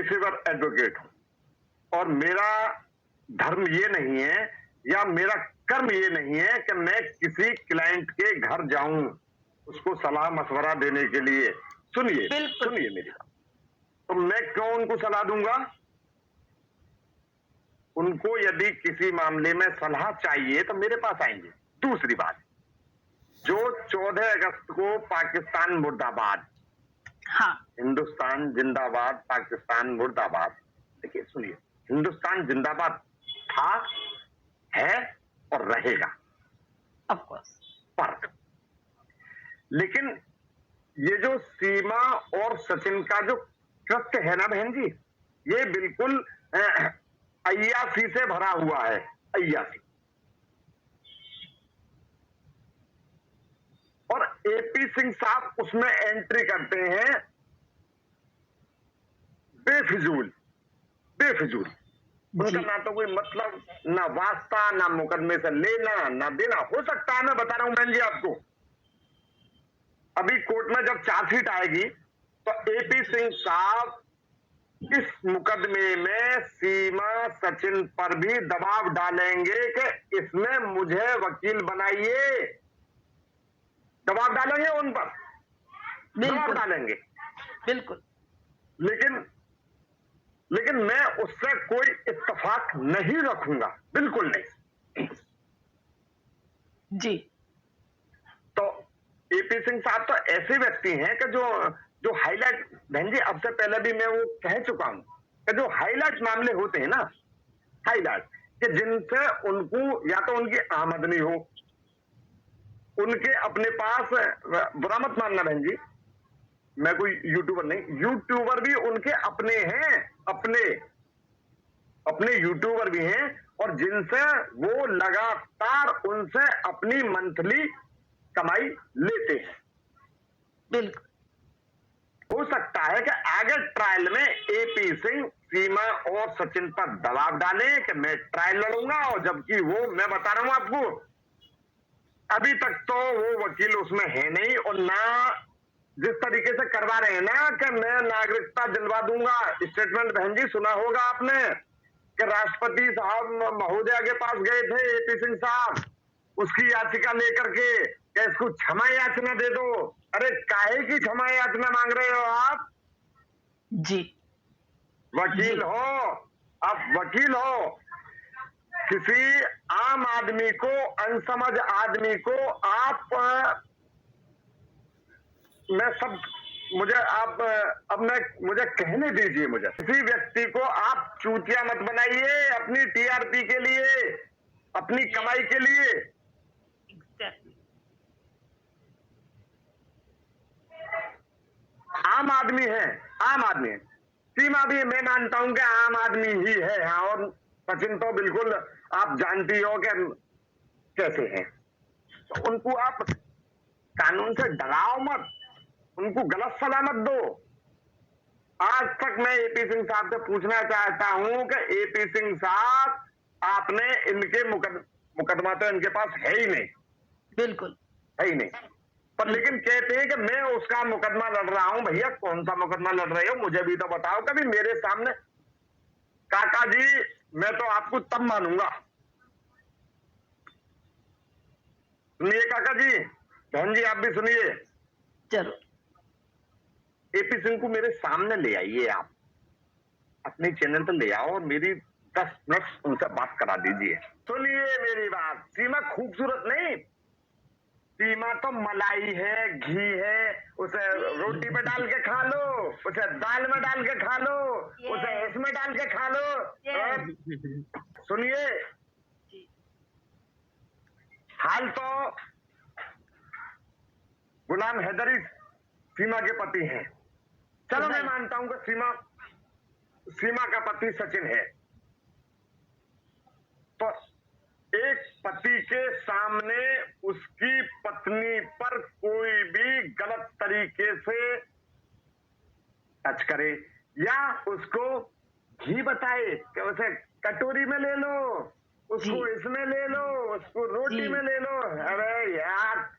पेशेवर एडवोकेट हूं और मेरा धर्म ये नहीं है या मेरा कर्म ये नहीं है कि मैं किसी क्लाइंट के घर जाऊं उसको सलाह मशवरा देने के लिए। सुनिए बिल्कुल। सुनिए मेरी बात। तो मैं क्यों उनको सलाह दूंगा? उनको यदि किसी मामले में सलाह चाहिए तो मेरे पास आएंगे। दूसरी बात, जो 14 अगस्त को पाकिस्तान मुर्दाबाद, हाँ, हिंदुस्तान जिंदाबाद, पाकिस्तान मुर्दाबाद, देखिए सुनिए, हिंदुस्तान जिंदाबाद था, है और रहेगा, ऑफ कोर्स। पर लेकिन ये जो सीमा और सचिन का जो कृत्य है ना बहन जी, ये बिल्कुल अय्यासी से भरा हुआ है, अय्यासी। और एपी सिंह साहब उसमें एंट्री करते हैं बेफिजूल, बेफिजूल। उनका ना तो कोई मतलब, ना वास्ता, ना मुकदमे से लेना ना देना। हो सकता है, मैं बता रहा हूं बहन जी आपको, अभी कोर्ट में जब चार्जशीट आएगी तो एपी सिंह साहब इस मुकदमे में सीमा सचिन पर भी दबाव डालेंगे कि इसमें मुझे वकील बनाइए। दबाव डालेंगे उन पर, दबाव डालेंगे। बिल्कुल। लेकिन मैं उससे कोई इत्तेफाक नहीं रखूंगा, बिल्कुल नहीं जी। तो एपी सिंह साहब तो ऐसे व्यक्ति हैं कि जो हाईलाइट, बहन जी अब से पहले भी मैं वो कह चुका हूं कि जो हाईलाइट मामले होते हैं ना, हाईलाइट, कि जिनसे उनको या तो उनकी आमदनी हो, उनके अपने पास, बुरा मत मानना बहन जी, मैं कोई यूट्यूबर नहीं, यूट्यूबर भी उनके अपने हैं, अपने यूट्यूबर भी हैं, और जिनसे वो लगातार उनसे अपनी मंथली कमाई लेते हैं। बिल्कुल। हो सकता है कि आगे ट्रायल में एपी सिंह सीमा और सचिन पर दबाव डाले कि मैं ट्रायल लड़ूंगा, और जबकि वो, मैं बता रहा हूं आपको, अभी तक तो वो वकील उसमें है नहीं, और ना जिस तरीके से करवा रहे हैं ना कि मैं नागरिकता दिलवा दूंगा। स्टेटमेंट बहन जी सुना होगा आपने कि राष्ट्रपति साहब महोदया के पास गए थे एपी सिंह साहब, उसकी याचिका लेकर के कि इसको क्षमा याचना दे दो। अरे काहे की क्षमा याचना मांग रहे हो आप? जी। वकील हो, आप वकील हो, किसी आम आदमी को, अनसमझ आदमी को आप, मैं सब, मुझे आप, अब मैं, मुझे कहने दीजिए, मुझे किसी व्यक्ति को आप चूतिया मत बनाइए अपनी टीआरपी के लिए, अपनी कमाई के लिए। एग्जैक्टली। आम आदमी है, आम आदमी है। सीमा भी मैं मानता हूं कि आम आदमी ही है, हाँ, और सचिन तो बिल्कुल आप जानती हो कि कैसे हैं। तो उनको आप कानून से डराओ मत, उनको गलत सलाह मत दो। आज तक मैं एपी सिंह साहब से पूछना चाहता हूं कि एपी सिंह साहब, आपने इनके मुकदमा तो इनके पास है ही नहीं, बिल्कुल है ही नहीं, पर लेकिन कहते हैं कि मैं उसका मुकदमा लड़ रहा हूं। भैया कौन सा मुकदमा लड़ रहे हो, मुझे भी तो बताओ कभी मेरे सामने। काका जी, मैं तो आपको तब मानूंगा, सुनिए काका जी, बहन जी आप भी सुनिए, जरूर। एपी सिंह को मेरे सामने ले आइए, आप अपने चैनल पर ले आओ और मेरी 10 मिनट उनसे बात करा दीजिए। सुनिए मेरी बात, सीमा खूबसूरत नहीं, सीमा तो मलाई है, घी है, उसे रोटी पे डाल के खा लो, उसे दाल में डाल के खा लो, उसे इसमें डाल के खा लो। और सुनिए, हाल तो गुलाम हैदरी सीमा के पति हैं। चलो मैं मानता हूं कि सीमा का पति सचिन है, तो एक पति के सामने उसकी पत्नी पर कोई भी गलत तरीके से टच करे या उसको घी बताए कि उसे कटोरी में ले लो, उसको इसमें ले लो, उसको रोटी में ले लो। अरे यार,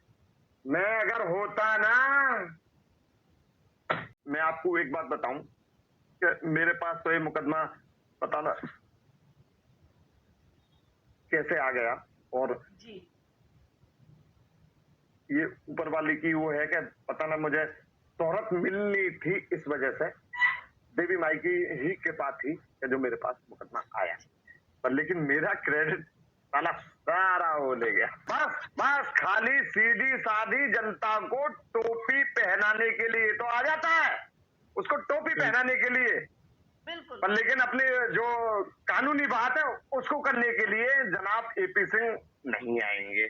मैं अगर होता ना, मैं आपको एक बात बताऊं कि मेरे पास तो ये मुकदमा पता ना कैसे आ गया, और जी। ये ऊपर वाले की वो है कि पता ना मुझे शोहरत मिलनी थी, इस वजह से देवी माई की ही कृपा थी कि जो मेरे पास मुकदमा आया। पर लेकिन मेरा क्रेडिट साला सारा वो ले गया। बस बस खाली सीधी सादी जनता को टोपी पहनाने के लिए तो आ जाता है, उसको टोपी बिल्कुल। पहनाने के लिए, बिल्कुल। पर लेकिन अपनी जो कानूनी बात है उसको करने के लिए जनाब एपी सिंह नहीं आएंगे।